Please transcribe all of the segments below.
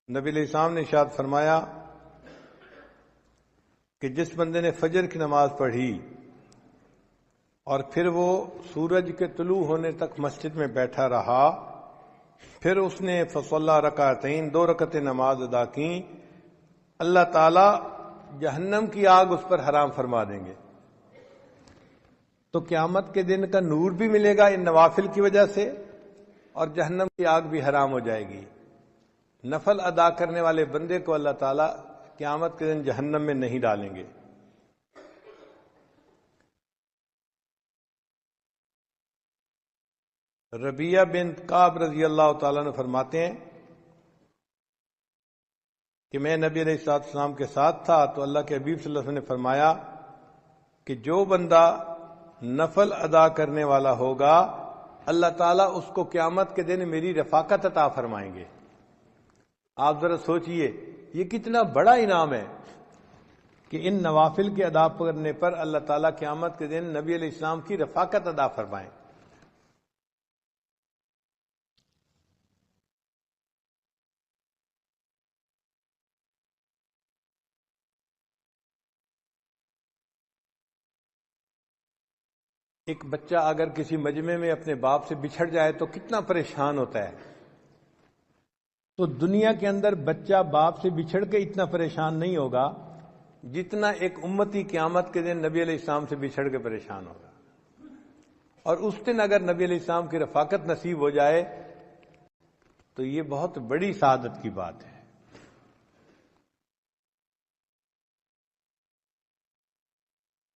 نبی علیہ السلام نے ارشاد فرمایا کہ جس بندے نے فجر کی نماز پڑھی اور پھر وہ سورج کے طلوع ہونے تک مسجد میں بیٹھا رہا، پھر اس نے فصلی رکعتین 2 رکعتیں نماز ادا کی، اللہ تعالی جہنم کی آگ اس پر حرام فرما دیں گے۔ تو قیامت کے دن کا نور بھی ملے گا ان نوافل کی وجہ سے، اور جہنم کی آگ بھی حرام ہو جائے گی۔ نفل ادا کرنے والے بندے کو اللہ تعالیٰ قیامت کے دن جہنم میں نہیں ڈالیں گے۔ ربیہ بنت کعب رضی اللہ تعالیٰ عنہ فرماتے ہیں کہ میں نبی علیہ السلام کے ساتھ تھا تو اللہ کے حبیب صلی اللہ علیہ وسلم نے فرمایا کہ جو بندہ نفل ادا کرنے والا ہوگا اللہ تعالیٰ اس کو قیامت کے دن میری رفاقت عطا فرمائیں گے۔ آپ ذرا سوچئے یہ کتنا بڑا انعام ہے کہ ان نوافل کے ادا کرنے پر اللہ تعالیٰ قیامت کے دن نبی علیہ السلام کی رفاقت عطا فرمائیں۔ ایک بچہ اگر کسی مجمع میں اپنے باپ سے بچھڑ جائے تو کتنا پریشان ہوتا ہے، تو دنیا کے اندر بچہ باپ سے بچھڑ کے اتنا پریشان نہیں ہوگا جتنا ایک امتی قیامت کے دن نبی علیہ السلام سے بچھڑ کے پریشان ہوگا۔ اور اس دن اگر نبی علیہ السلام کی رفاقت نصیب ہو جائے تو یہ بہت بڑی سعادت کی بات ہے۔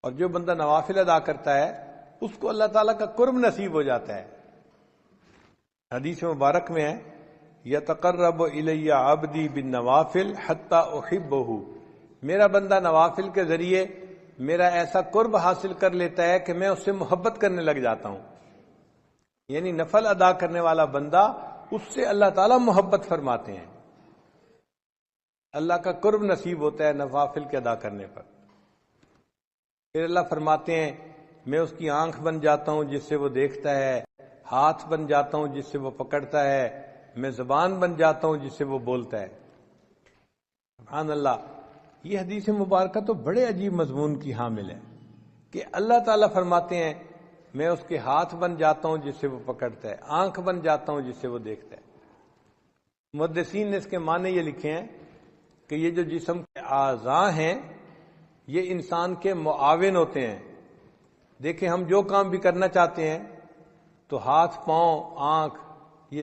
اور جو بندہ نوافل ادا کرتا ہے اس کو اللہ تعالیٰ کا قرب نصیب ہو جاتا ہے۔ حدیث مبارک میں ہے یتقرب الی عبدی بالنوافل حتی احبہ، میرا بندہ نوافل کے ذریعے میرا ایسا قرب حاصل کر لیتا ہے کہ میں اس سے محبت کرنے لگ جاتا ہوں۔ یعنی نفل ادا کرنے والا بندہ اس سے اللہ تعالیٰ محبت فرماتے ہیں، اللہ کا قرب نصیب ہوتا ہے نوافل کے ادا کرنے پر۔ پھر اللہ فرماتے ہیں میں اس کی آنکھ بن جاتا ہوں جس سے وہ دیکھتا ہے، ہاتھ بن جاتا ہوں جس سے وہ پکڑتا ہے، میں زبان بن جاتا ہوں جس سے وہ بولتا ہے۔ سبحان اللہ، یہ حدیث مبارکہ تو بڑے عجیب مضمون کی حامل ہے کہ اللہ تعالیٰ فرماتے ہیں میں اس کے ہاتھ بن جاتا ہوں جس سے وہ پکڑتا ہے، آنکھ بن جاتا ہوں جس سے وہ دیکھتا ہے۔ محدثین نے اس کے معنی یہ لکھے ہیں کہ یہ جو جسم کے اعضاء ہیں یہ انسان کے معاون ہوتے ہیں۔ دیکھیں ہم جو کام بھی کرنا چاہتے ہیں تو ہاتھ، پاؤں، آنکھ،